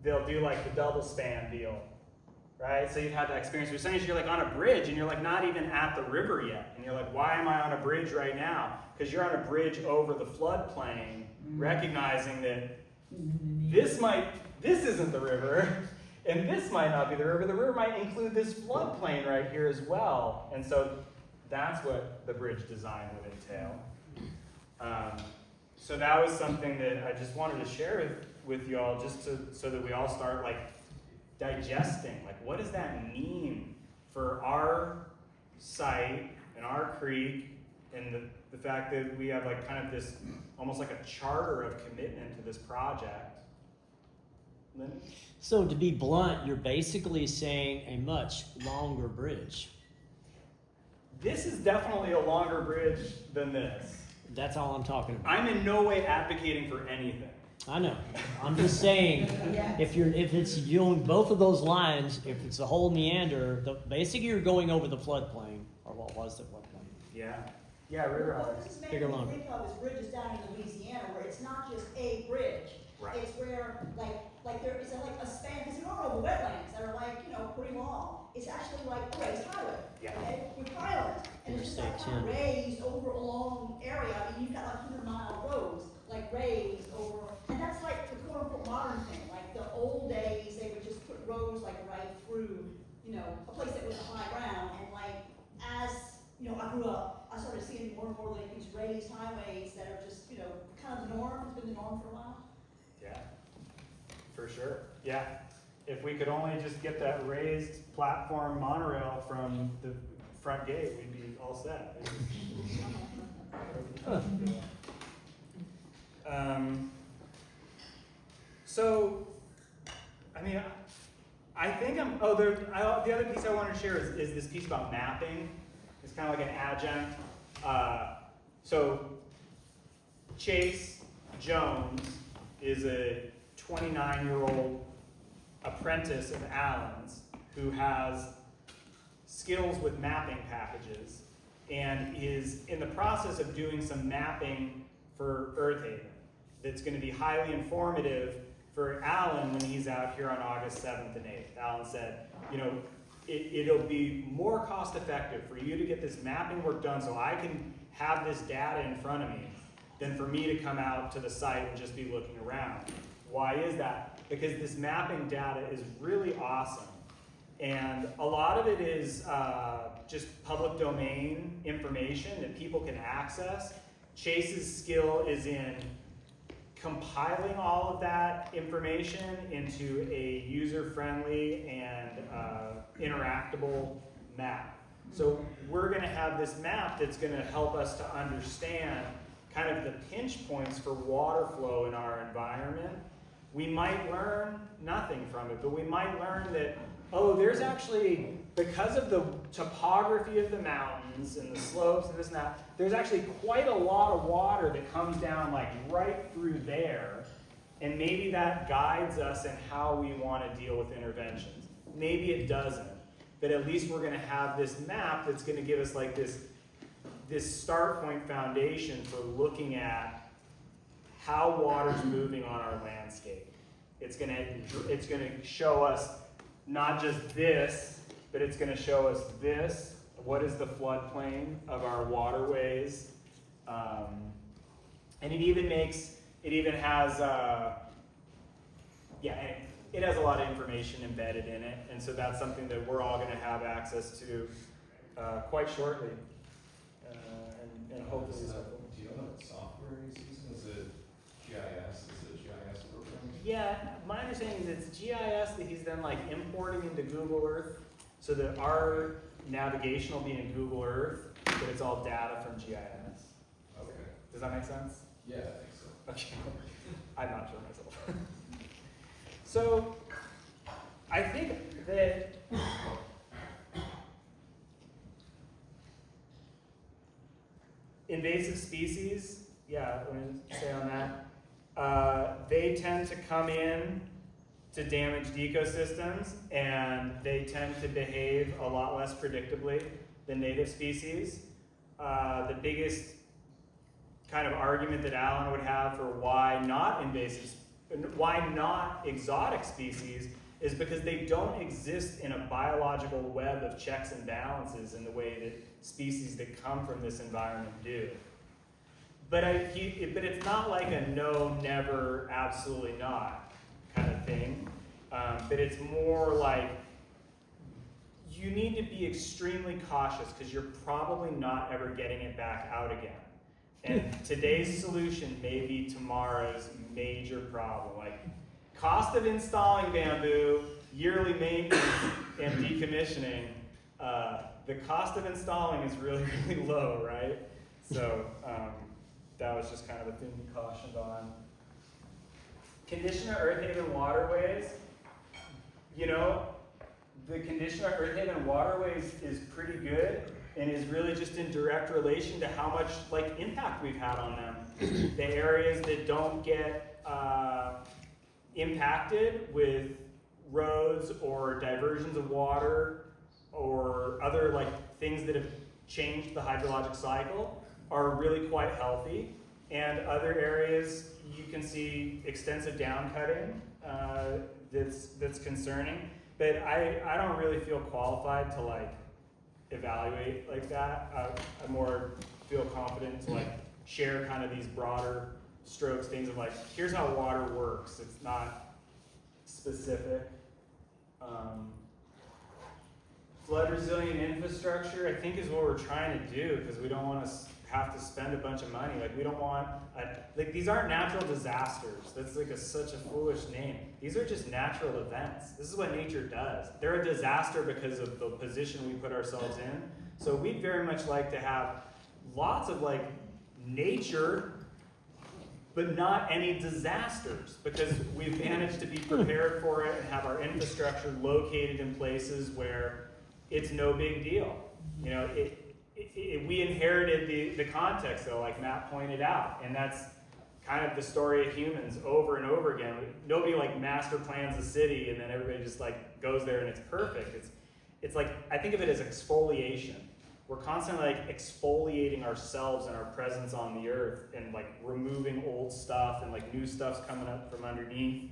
they'll do, like, the double span deal, right? So you've had that experience. You're like on a bridge and you're, like, not even at the river yet. And you're like, why am I on a bridge right now? Because you're on a bridge over the floodplain, recognizing that this isn't the river, and this might not be the river. The river might include this floodplain right here as well. And so that's what the bridge design would entail. So that was something that I just wanted to share with you all, just so that we all start, like, digesting, like, what does that mean for our site and our creek, and the fact that we have, like, kind of this, almost like a charter of commitment to this project. Lynn? So to be blunt, you're basically saying a much longer bridge. This is definitely a longer bridge than this. That's all I'm talking about. I'm in no way advocating for anything. I know. I'm just saying, if it's doing both of those lines, if it's the whole meander, basically you're going over the floodplain, or what was the floodplain? Yeah. Yeah, river What highway. this is Bigger, making me longer. think of is bridges down in Louisiana, where it's not just a bridge. Right. It's where, like there is like a span, because there are over wetlands that are, like, you know, pretty long. It's actually like a raised highway. Yeah. Okay, with pylons, and it's just like Interstate kind of 10. raised over a long area. I mean, you've got like 100-mile roads, like raised over, and that's like the quote unquote modern thing. Like the old days, they would just put roads like right through, you know, a place that was high ground. And like, as you know, I grew up, I started seeing more and more like these raised highways that are just, you know, kind of the norm. sure, yeah. If we could only just get that raised platform monorail from the front gate, we'd be all set. So, I mean, I think the other piece I wanted to share is this piece about mapping. It's kind of like an adjunct. So, Chase Jones is a 29-year-old apprentice of Alan's who has skills with mapping packages and is in the process of doing some mapping for Earth Haven that's going to be highly informative for Alan when he's out here on August 7th and 8th. Alan said, it'll be more cost effective for you to get this mapping work done so I can have this data in front of me than for me to come out to the site and just be looking around. Why is that? Because this mapping data is really awesome. And a lot of it is just public domain information that people can access. Chase's skill is in compiling all of that information into a user-friendly and interactable map. So we're going to have this map that's going to help us to understand kind of the pinch points for water flow in our environment. We might learn nothing from it, but we might learn that, there's actually, because of the topography of the mountains and the slopes and this and that, there's actually quite a lot of water that comes down like right through there, and maybe that guides us in how we want to deal with interventions. Maybe it doesn't, but at least we're going to have this map that's going to give us like this start point foundation for looking at how water's moving on our landscape. It's going to show us not just this, but it's going to show us this. What is the floodplain of our waterways? And it even has, it has a lot of information embedded in it. And so that's something that we're all going to have access to quite shortly. And hopefully it's helpful. Do you know what software he's using? Is it GIS? Is it a GIS program? Yeah, my understanding is it's GIS that he's then like importing into Google Earth so that our navigation will be in Google Earth, but it's all data from GIS. Okay. Does that make sense? Yeah, I think so. Okay. I'm not sure myself. So, I think that invasive species, let me say on that, they tend to come in to damaged ecosystems, and they tend to behave a lot less predictably than native species. The biggest kind of argument that Alan would have for why not exotic species is because they don't exist in a biological web of checks and balances in the way that species that come from this environment do. But it's not like a no, never, absolutely not kind of thing. But it's more like you need to be extremely cautious because you're probably not ever getting it back out again. And today's solution may be tomorrow's major problem. Like cost of installing bamboo, yearly maintenance, and decommissioning. The cost of installing is really, really low, right? So that was just kind of a thing we cautioned on. Condition of Earth Haven waterways. The condition of Earth Haven waterways is pretty good and is really just in direct relation to how much impact we've had on them. The areas that don't get impacted with roads or diversions of water or other things that have changed the hydrologic cycle are really quite healthy. And other areas you can see extensive down-cutting that's concerning. But I don't really feel qualified to evaluate like that. I more feel confident to share kind of these broader strokes, things of here's how water works. It's not specific. Flood resilient infrastructure, I think, is what we're trying to do because we don't want to have to spend a bunch of money. Like we don't want, like these aren't natural disasters. That's like such a foolish name. These are just natural events. This is what nature does. They're a disaster because of the position we put ourselves in. So we'd very much like to have lots of like nature, but not any disasters, because we've managed to be prepared for it and have our infrastructure located in places where it's no big deal. You know, we inherited the context, though, like Matt pointed out, and that's kind of the story of humans over and over again. Nobody like master plans a city and then everybody just like goes there and it's perfect. It's like, I think of it as exfoliation. We're constantly like exfoliating ourselves and our presence on the earth and like removing old stuff and like new stuff's coming up from underneath.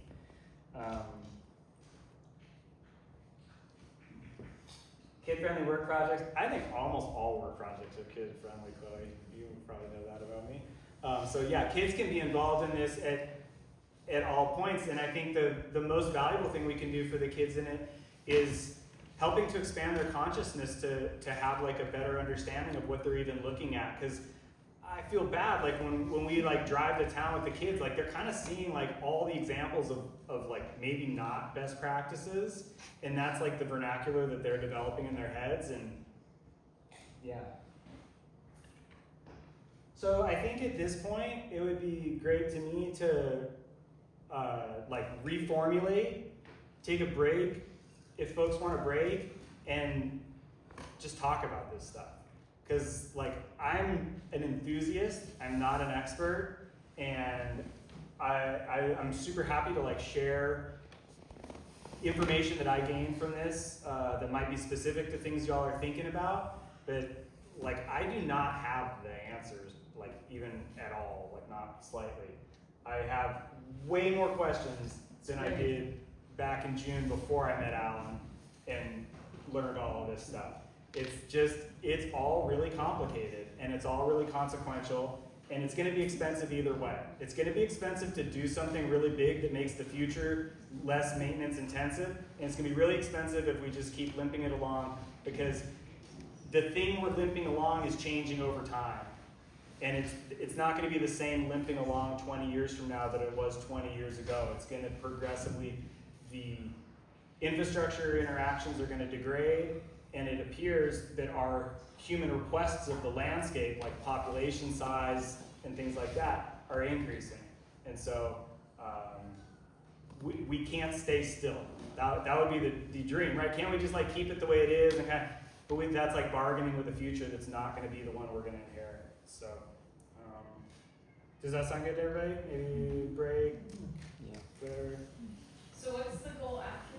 Kid-friendly work projects. I think almost all work projects are kid-friendly, Chloe. You probably know that about me. So yeah, kids can be involved in this at all points, and I think the most valuable thing we can do for the kids in it is helping to expand their consciousness to have like a better understanding of what they're even looking at. Because I feel bad, like when we like drive to town with the kids, like they're kind of seeing like all the examples of like maybe not best practices, and that's like the vernacular that they're developing in their heads, and yeah. So I think at this point, it would be great to me to like reformulate, take a break, if folks want a break, and just talk about this stuff. Because like I'm an enthusiast, I'm not an expert, and I'm super happy to like share information that I gained from this that might be specific to things y'all are thinking about, but like I do not have the answers, like even at all, like not slightly. I have way more questions than I did back in June before I met Alan and learned all of this stuff. It's all really complicated and it's all really consequential, and it's gonna be expensive either way. It's gonna be expensive to do something really big that makes the future less maintenance intensive, and it's gonna be really expensive if we just keep limping it along, because the thing we're limping along is changing over time. And it's not gonna be the same limping along 20 years from now that it was 20 years ago. It's gonna progressively, the infrastructure interactions are gonna degrade, and it appears that our human requests of the landscape, like population size and things like that, are increasing. And so we can't stay still. That would be the dream, right? Can't we just like keep it the way it is and kind of, but that's like bargaining with a future that's not going to be the one we're going to inherit. So does that sound good to everybody? Maybe